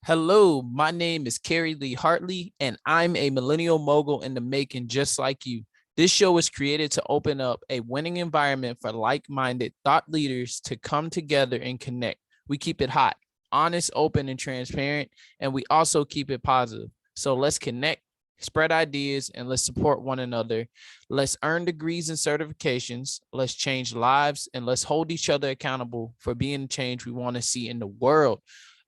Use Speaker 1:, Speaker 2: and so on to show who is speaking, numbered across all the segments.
Speaker 1: Hello, my name is Kerry Lee Hartley, and I'm a millennial mogul in the making just like you. This show is created to open up a winning environment for like-minded thought leaders to come together and connect. We keep it hot, honest, open, and transparent, and we also keep it positive. So let's connect, spread ideas, and let's support one another. Let's earn degrees and certifications. Let's change lives, and let's hold each other accountable for being the change we want to see in the world.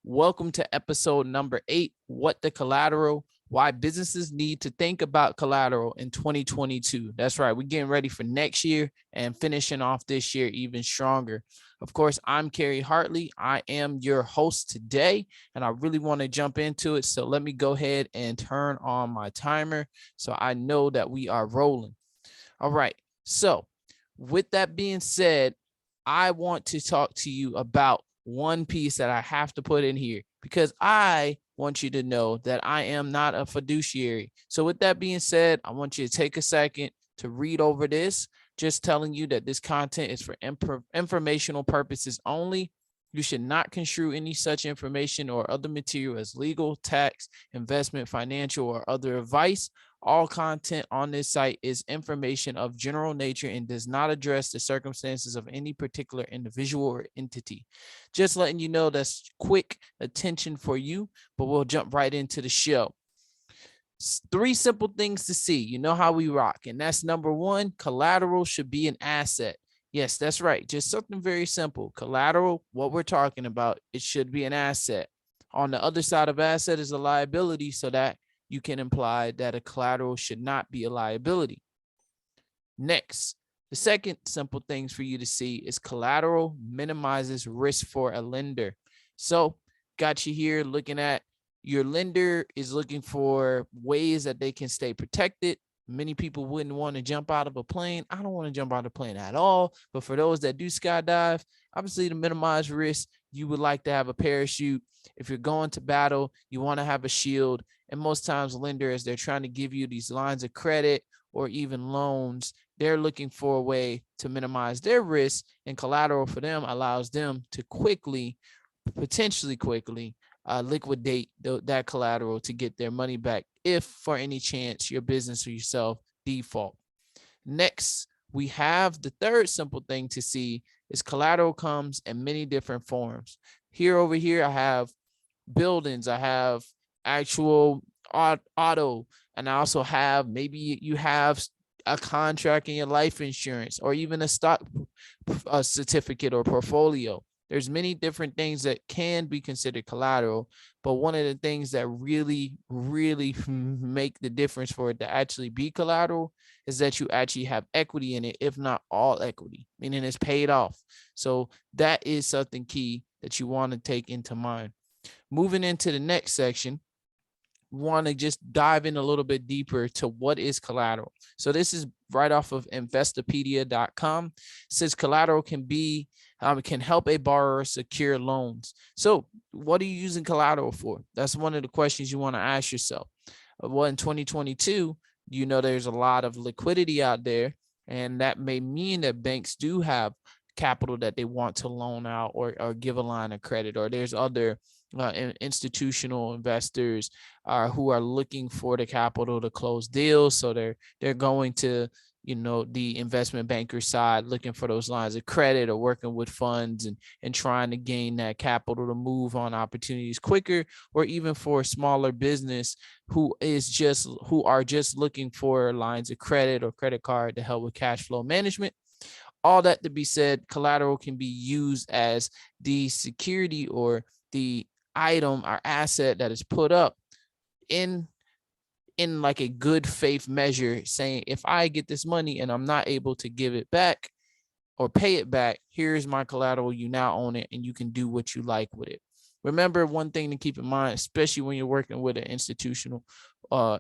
Speaker 1: Welcome to episode number 8, What the Collateral, Why Businesses Need to Think About Collateral in 2022. That's right, we're getting ready for next year and finishing off this year even stronger. Of course, I'm Carrie Hartley. I am your host today, and I really want to jump into it. So let me go ahead and turn on my timer so I know that we are rolling. All right, so with that being said, I want to talk to you about one piece that I have to put in here because I want you to know that I am not a fiduciary. So with that being said, I want you to take a second to read over this, just telling you that this content is for informational purposes only. You should not construe any such information or other material as legal, tax, investment, financial, or other advice. All content on this site is information of general nature and does not address the circumstances of any particular individual or entity. Just letting you know that's quick attention for you, but we'll jump right into the show. 3 simple things to see. You know how we rock. And that's number 1, collateral should be an asset. Yes, that's right. Just something very simple. Collateral, what we're talking about, it should be an asset. On the other side of asset is a liability, so that you can imply that a collateral should not be a liability. Next, the second simple things for you to see is collateral minimizes risk for a lender. So got you here looking at your lender is looking for ways that they can stay protected. Many people wouldn't want to jump out of a plane. I don't want to jump out of a plane at all. But for those that do skydive, obviously to minimize risk, you would like to have a parachute. If you're going to battle, you want to have a shield. And most times lenders, they're trying to give you these lines of credit or even loans. They're looking for a way to minimize their risk, and collateral for them allows them to potentially quickly liquidate that collateral to get their money back if for any chance your business or yourself default. Next, we have the third simple thing to see is collateral comes in many different forms. Over here, I have buildings, I have actual auto, and I also have maybe you have a contract in your life insurance or even a stock certificate or portfolio. There's many different things that can be considered collateral, but one of the things that really make the difference for it to actually be collateral is that you actually have equity in it, if not all equity, meaning it's paid off. So that is something key that you want to take into mind. Moving into the next section, want to just dive in a little bit deeper to what is collateral. So this is right off of investopedia.com. It says collateral can help a borrower secure loans. So what are you using collateral for? That's one of the questions you want to ask yourself. Well, in 2022, there's a lot of liquidity out there, and that may mean that banks do have capital that they want to loan out or give a line of credit, or there's other institutional investors who are looking for the capital to close deals. So they're going to the investment banker side looking for those lines of credit or working with funds and trying to gain that capital to move on opportunities quicker, or even for a smaller business who are just looking for lines of credit or credit card to help with cash flow management. All that to be said, collateral can be used as the security or the item or asset that is put up in like a good faith measure, saying if I get this money and I'm not able to give it back or pay it back, here's my collateral, you now own it and you can do what you like with it. Remember, one thing to keep in mind, especially when you're working with an institutional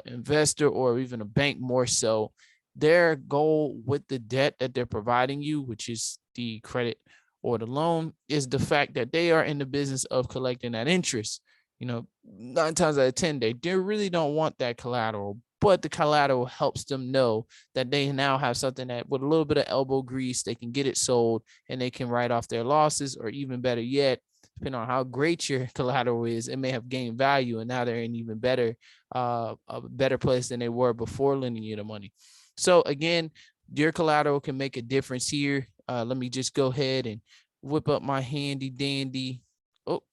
Speaker 1: investor or even a bank, more so, their goal with the debt that they're providing you, which is the credit or the loan, is the fact that they are in the business of collecting that interest. 9 times out of 10, they really don't want that collateral, but the collateral helps them know that they now have something that with a little bit of elbow grease, they can get it sold and they can write off their losses, or even better yet, depending on how great your collateral is, it may have gained value, and now they're in even better, a better place than they were before lending you the money. So again, your collateral can make a difference here. Let me just go ahead and whip up my handy dandy. Oh,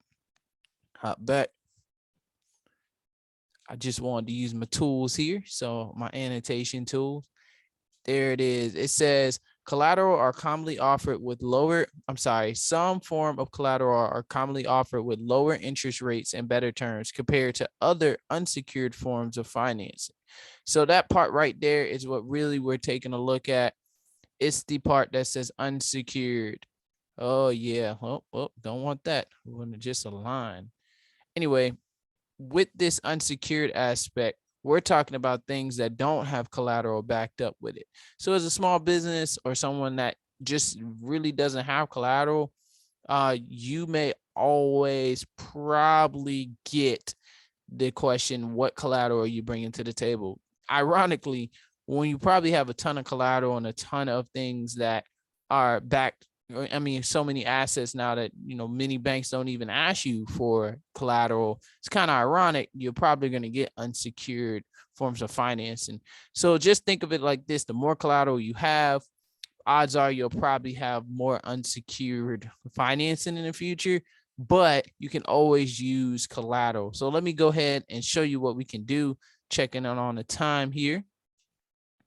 Speaker 1: hop back. I just wanted to use my tools here. So my annotation tools. There it is. It says collateral are commonly offered with some form of collateral are commonly offered with lower interest rates and better terms compared to other unsecured forms of financing. So that part right there is what really we're taking a look at. It's the part that says unsecured. Oh yeah. Oh, don't want that. We want to just align. Anyway, with this unsecured aspect, we're talking about things that don't have collateral backed up with it. So as a small business or someone that just really doesn't have collateral, you may always probably get the question, what collateral are you bringing to the table? Ironically, when you probably have a ton of collateral and a ton of things that are backed, I mean, so many assets now that, many banks don't even ask you for collateral. It's kind of ironic. You're probably going to get unsecured forms of financing. So just think of it like this. The more collateral you have, odds are you'll probably have more unsecured financing in the future, but you can always use collateral. So let me go ahead and show you what we can do. Checking out on the time here.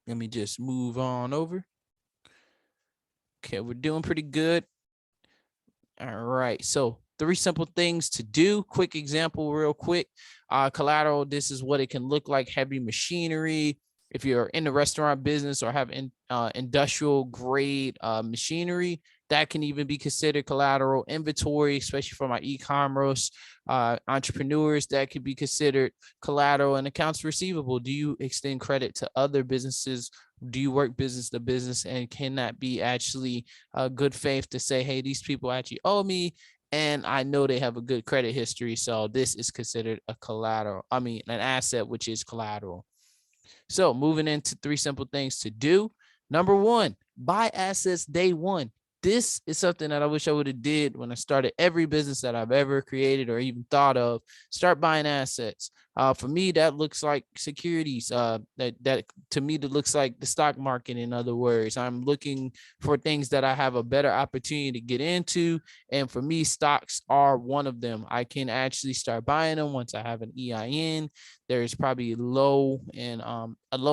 Speaker 1: Let me just move on over. Okay, we're doing pretty good. All right, so 3 simple things to do. Quick example, real quick. Collateral, this is what it can look like. Heavy machinery. If you're in the restaurant business or have industrial grade machinery, that can even be considered collateral. Inventory, especially for my e-commerce entrepreneurs, that could be considered collateral. And accounts receivable. Do you extend credit to other businesses? Do you work business to business, and can that be actually a good faith to say, hey, these people actually owe me, and I know they have a good credit history, so this is considered a collateral. I mean, an asset, which is collateral. So moving into 3 simple things to do. Number 1, buy assets day one. This is something that I wish I would have did when I started every business that I've ever created or even thought of. Start buying assets. For me, that looks like securities. That to me, that looks like the stock market. In other words, I'm looking for things that I have a better opportunity to get into. And for me, stocks are one of them. I can actually start buying them once I have an EIN. There's probably a low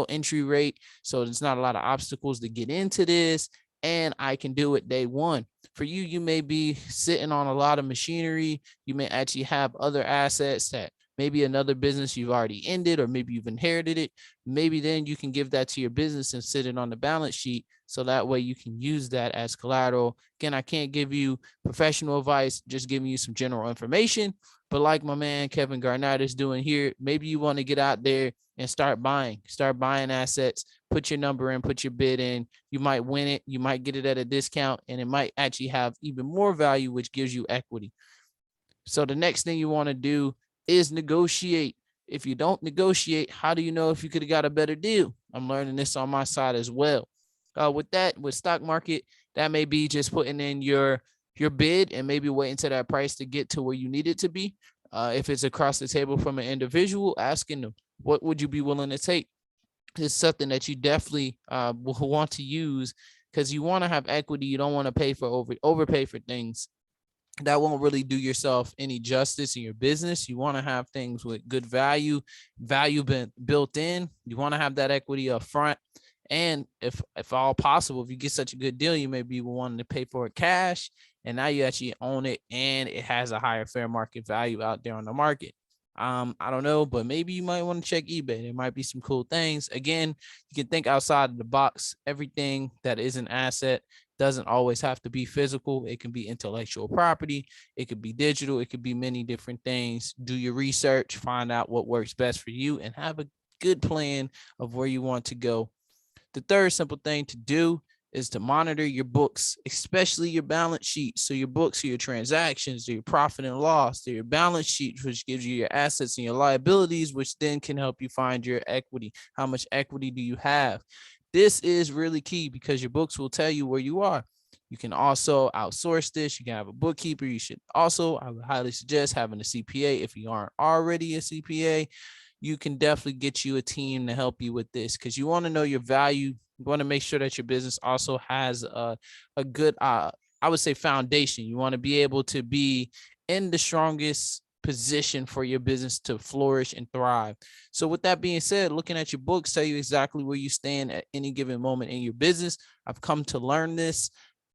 Speaker 1: entry rate, so there's not a lot of obstacles to get into this. And I can do it day one. For you, you may be sitting on a lot of machinery. You may actually have other assets that maybe another business you've already ended, or maybe you've inherited it. Maybe then you can give that to your business and sit it on the balance sheet. So that way you can use that as collateral. Again, I can't give you professional advice, just giving you some general information. But like my man Kevin Garnett is doing here, maybe you want to get out there and start buying assets, put your number in, put your bid in. You might win it. You might get it at a discount, and it might actually have even more value, which gives you equity. So the next thing you want to do is negotiate. If you don't negotiate, how do you know if you could have got a better deal? I'm learning this on my side as well. With stock market, that may be just putting in your bid and maybe waiting to that price to get to where you need it to be. If it's across the table from an individual, asking them, what would you be willing to take? It's something that you definitely will want to use, because you want to have equity. You don't want to pay for overpay for things that won't really do yourself any justice in your business. You want to have things with good value built in. You want to have that equity up front. And if all possible, if you get such a good deal, you may be wanting to pay for it cash, and now you actually own it, and it has a higher fair market value out there on the market. I don't know, but maybe you might want to check eBay. There might be some cool things. Again, you can think outside of the box. Everything that is an asset doesn't always have to be physical. It can be intellectual property. It could be digital. It could be many different things. Do your research, find out what works best for you, and have a good plan of where you want to go. The third simple thing to do is to monitor your books, especially your balance sheet. So your books are your transactions, your profit and loss, your balance sheet, which gives you your assets and your liabilities, which then can help you find your equity. How much equity do you have? This is really key, because your books will tell you where you are. You can also outsource this. You can have a bookkeeper. You should also, I would highly suggest having a CPA. If you aren't already a CPA, you can definitely get you a team to help you with this, because you want to know your value. You want to make sure that your business also has a good, I would say, foundation. You want to be able to be in the strongest position for your business to flourish and thrive. So with that being said, looking at your books tell you exactly where you stand at any given moment in your business. I've come to learn this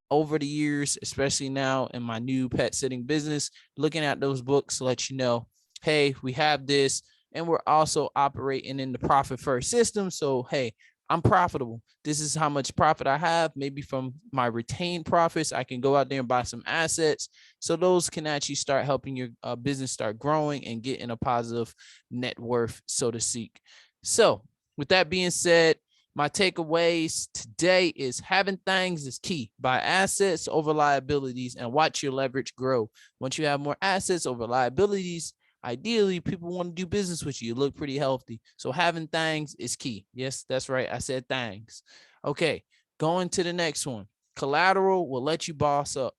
Speaker 1: over the years, especially now in my new pet sitting business. Looking at those books let you know, hey, we have this, and we're also operating in the profit first system. So, hey, I'm profitable. This is how much profit I have. Maybe from my retained profits, I can go out there and buy some assets. So those can actually start helping your business start growing and getting a positive net worth, so to speak. So with that being said, my takeaways today is having things is key. Buy assets over liabilities and watch your leverage grow. Once you have more assets over liabilities, ideally, people want to do business with you. You look pretty healthy. So having things is key. Yes, that's right. I said things. Okay, going to the next one. Collateral will let you boss up.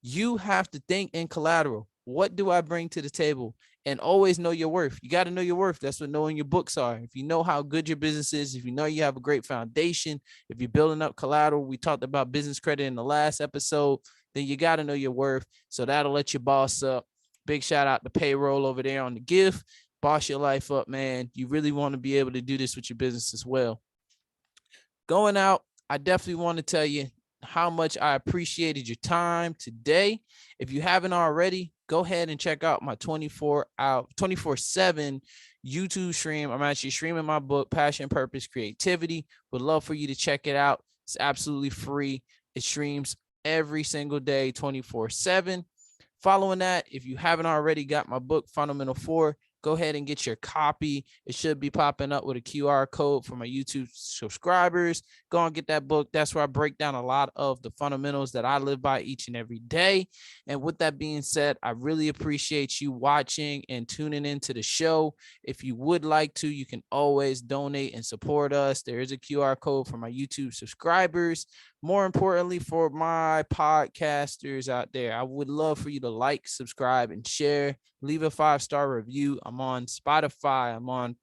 Speaker 1: You have to think in collateral. What do I bring to the table? And always know your worth. You got to know your worth. That's what knowing your books are. If you know how good your business is, if you know you have a great foundation, if you're building up collateral, we talked about business credit in the last episode, then you got to know your worth. So that'll let you boss up. Big shout out to payroll over there on the gift. Boss your life up, man. You really want to be able to do this with your business as well. Going out, I definitely want to tell you how much I appreciated your time today. If you haven't already, go ahead and check out my 24/7 YouTube stream. I'm actually streaming my book, Passion, Purpose, Creativity. Would love for you to check it out. It's absolutely free. It streams every single day, 24/7. Following that, if you haven't already got my book, Fundamental 4, go ahead and get your copy. It should be popping up with a QR code for my YouTube subscribers. Go and get that book. That's where I break down a lot of the fundamentals that I live by each and every day. And with that being said, I really appreciate you watching and tuning into the show. If you would like to, you can always donate and support us. There is a QR code for my YouTube subscribers. More importantly, for my podcasters out there, I would love for you to like, subscribe, and share. Leave a 5-star review. I'm on Spotify. I'm on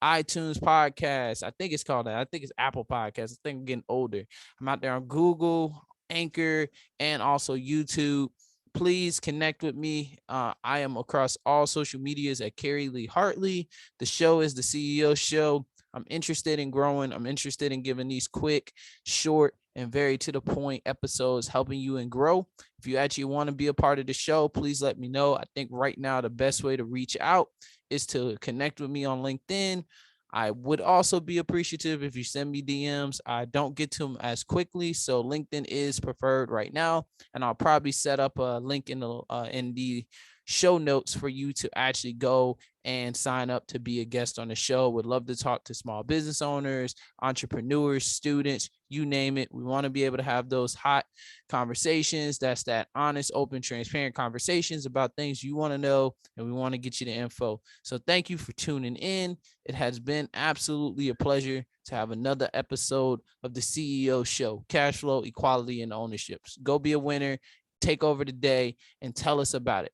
Speaker 1: iTunes podcast. I think it's called that. I think it's Apple Podcasts. I think I'm getting older. I'm out there on Google, Anchor, and also YouTube. Please connect with me. I am across all social medias at Kerry Lee Hartley. The show is the CEO Show. I'm interested in growing. I'm interested in giving these quick, short, and very to the point episodes, helping you and grow. If you actually want to be a part of the show, please let me know. I think right now the best way to reach out is to connect with me on LinkedIn. I would also be appreciative if you send me DMs. I don't get to them as quickly, so LinkedIn is preferred right now, and I'll probably set up a link in the show notes for you to actually go and sign up to be a guest on the show. Would love to talk to small business owners, entrepreneurs, students, you name it. We want to be able to have those hot conversations. That's that honest, open, transparent conversations about things you want to know, and we want to get you the info. So thank you for tuning in. It has been absolutely a pleasure to have another episode of the CEO Show, Cashflow, Equality, and Ownerships. Go be a winner, take over the day, and tell us about it.